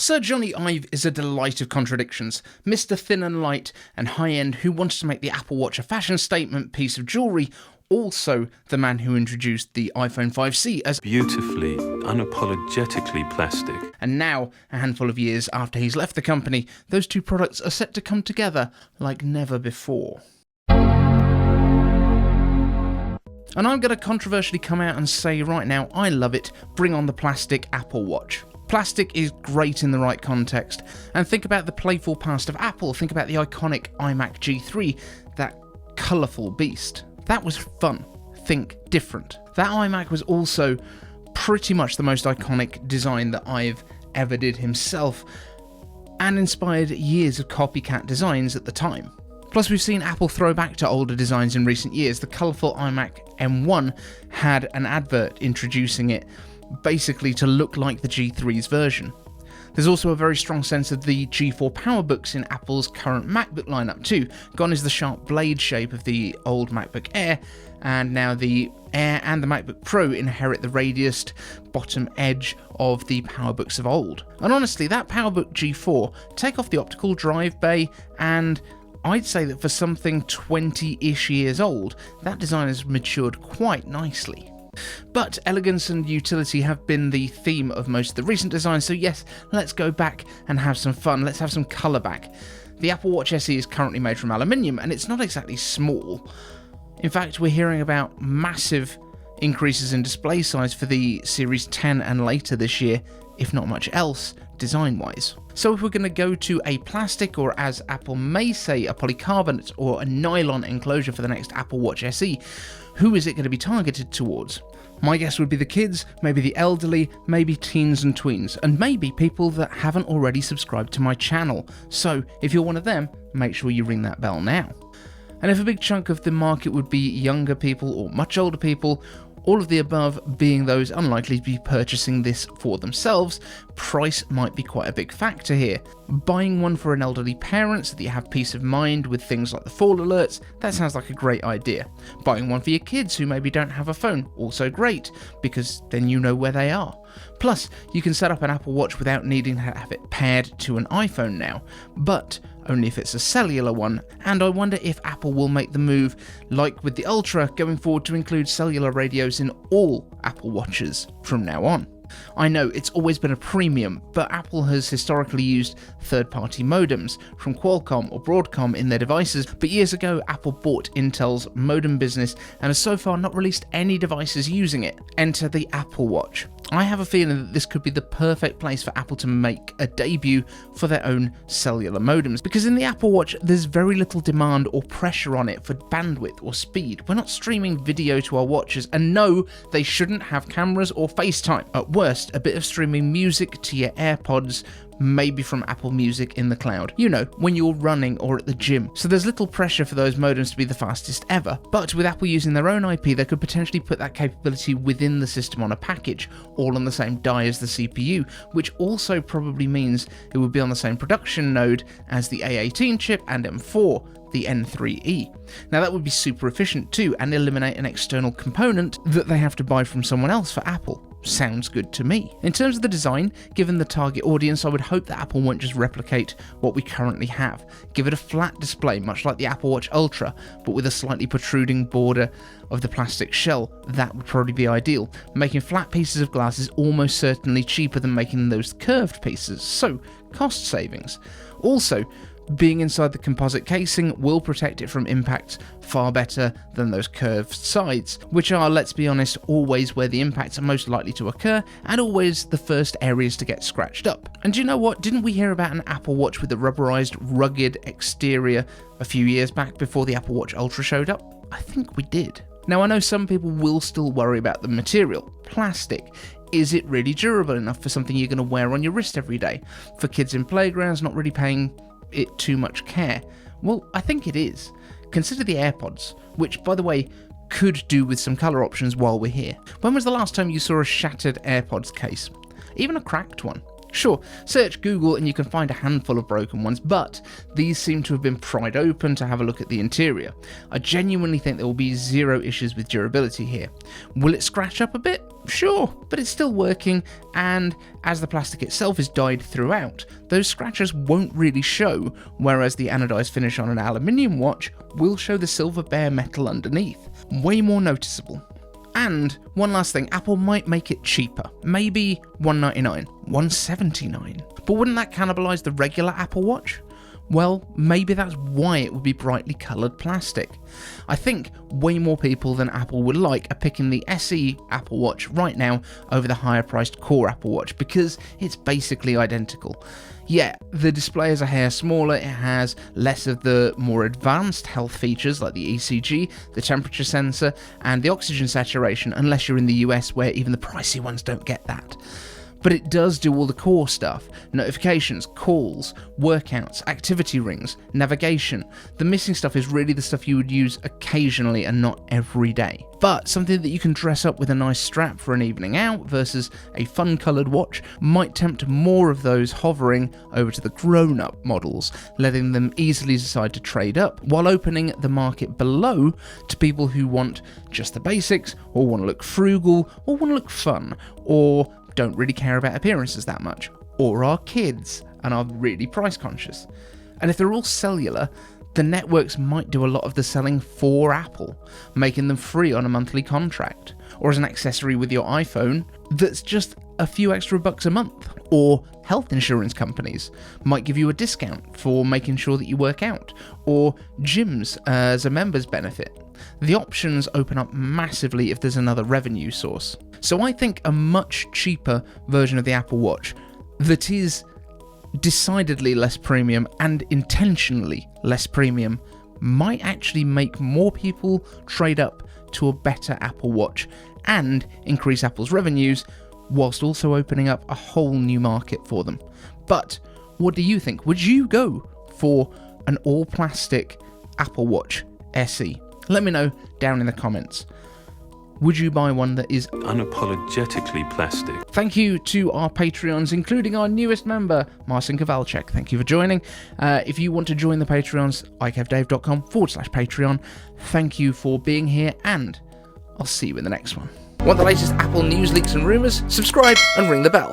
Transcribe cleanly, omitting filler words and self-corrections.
Sir Jony Ive is a delight of contradictions, Mr. Thin and Light and high-end who wanted to make the Apple Watch a fashion statement piece of jewellery, also the man who introduced the iPhone 5C as beautifully, unapologetically plastic. And now, a handful of years after he's left the company, those two products are set to come together like never before. And I'm going to controversially come out and say right now, I love it, bring on the plastic Apple Watch. Plastic is great in the right context, and think about the playful past of Apple, think about the iconic iMac G3, that colourful beast. That was fun. Think different. That iMac was also pretty much the most iconic design that Ive ever did himself, and inspired years of copycat designs at the time. Plus, we've seen Apple throw back to older designs in recent years. The colourful iMac M1 had an advert introducing it basically to look like the G3's version. There's also a very strong sense of the G4 PowerBooks in Apple's current MacBook lineup too. Gone is the sharp blade shape of the old MacBook Air, and now the Air and the MacBook Pro inherit the radiused bottom edge of the PowerBooks of old. And honestly, that PowerBook G4, take off the optical drive bay, and I'd say that for something 20-ish years old, that design has matured quite nicely. But elegance and utility have been the theme of most of the recent designs, so yes, let's go back and have some fun, let's have some colour back. The Apple Watch SE is currently made from aluminium, and it's not exactly small. In fact, we're hearing about massive increases in display size for the Series 10 and later this year, if not much else, design-wise. So if we're going to go to a plastic, or as Apple may say, a polycarbonate or a nylon enclosure for the next Apple Watch SE, who is it going to be targeted towards? My guess would be the kids, maybe the elderly, maybe teens and tweens, and maybe people that haven't already subscribed to my channel. So if you're one of them, make sure you ring that bell now. And if a big chunk of the market would be younger people or much older people, all of the above being those unlikely to be purchasing this for themselves, price might be quite a big factor here. Buying one for an elderly parent so that you have peace of mind with things like the fall alerts, that sounds like a great idea. Buying one for your kids who maybe don't have a phone, also great, because then you know where they are. Plus, you can set up an Apple Watch without needing to have it paired to an iPhone now, but only if it's a cellular one, and I wonder if Apple will make the move, like with the Ultra, going forward to include cellular radios in all Apple Watches from now on. I know it's always been a premium, but Apple has historically used third-party modems from Qualcomm or Broadcom in their devices, but years ago Apple bought Intel's modem business and has so far not released any devices using it. Enter the Apple Watch. I have a feeling that this could be the perfect place for Apple to make a debut for their own cellular modems, because in the Apple Watch there's very little demand or pressure on it for bandwidth or speed. We're not streaming video to our watches, and no, they shouldn't have cameras or FaceTime. At worst, a bit of streaming music to your AirPods, maybe from Apple Music in the cloud. You know, when you're running or at the gym. So there's little pressure for those modems to be the fastest ever. But with Apple using their own IP, they could potentially put that capability within the system on a package, all on the same die as the CPU, which also probably means it would be on the same production node as the A18 chip and M4, the N3E. Now that would be super efficient too, and eliminate an external component that they have to buy from someone else for Apple. Sounds good to me. In terms of the design, given the target audience, I would hope that Apple won't just replicate what we currently have. Give it a flat display, much like the Apple Watch Ultra, but with a slightly protruding border of the plastic shell. That would probably be ideal. Making flat pieces of glass is almost certainly cheaper than making those curved pieces, so cost savings. Also, being inside the composite casing will protect it from impact far better than those curved sides, which are, let's be honest, always where the impacts are most likely to occur, and always the first areas to get scratched up. And do you know what? Didn't we hear about an Apple Watch with a rubberized, rugged exterior a few years back before the Apple Watch Ultra showed up? I think we did. Now, I know some people will still worry about the material. Plastic. Is it really durable enough for something you're going to wear on your wrist every day? For kids in playgrounds not really paying it too much care? Well, I think it is. Consider the AirPods, which, by the way, could do with some colour options while we're here. When was the last time you saw a shattered AirPods case? Even a cracked one? Sure, search Google and you can find a handful of broken ones, but these seem to have been pried open to have a look at the interior. I genuinely think there will be zero issues with durability here. Will it scratch up a bit? Sure, but it's still working, and as the plastic itself is dyed throughout, those scratches won't really show, whereas the anodized finish on an aluminium watch will show the silver bare metal underneath. Way more noticeable. And one last thing, Apple might make it cheaper. Maybe $199, $179. But wouldn't that cannibalize the regular Apple Watch? Well, maybe that's why it would be brightly coloured plastic. I think way more people than Apple would like are picking the SE Apple Watch right now over the higher priced core Apple Watch because it's basically identical. Yeah, the display is a hair smaller, it has less of the more advanced health features like the ECG, the temperature sensor, and the oxygen saturation, unless you're in the US where even the pricey ones don't get that. But it does do all the core stuff: notifications, calls, workouts, activity rings, navigation. The missing stuff is really the stuff you would use occasionally and not every day. But something that you can dress up with a nice strap for an evening out versus a fun coloured watch might tempt more of those hovering over to the grown-up models, letting them easily decide to trade up, while opening the market below to people who want just the basics, or want to look frugal, or want to look fun, or don't really care about appearances that much, or are kids and are really price conscious. And if they're all cellular, the networks might do a lot of the selling for Apple, making them free on a monthly contract, or as an accessory with your iPhone that's just a few extra bucks a month. Or health insurance companies might give you a discount for making sure that you work out, or gyms as a member's benefit. The options open up massively if there's another revenue source. So I think a much cheaper version of the Apple Watch that is decidedly less premium and intentionally less premium might actually make more people trade up to a better Apple Watch and increase Apple's revenues, whilst also opening up a whole new market for them. But what do you think? Would you go for an all-plastic Apple Watch SE? Let me know down in the comments. Would you buy one that is unapologetically plastic? Thank you to our Patreons, including our newest member, Marcin Kowalczyk. Thank you for joining. If you want to join the Patreons, iCaveDave.com/Patreon. Thank you for being here, and I'll see you in the next one. Want the latest Apple news, leaks, and rumours? Subscribe and ring the bell.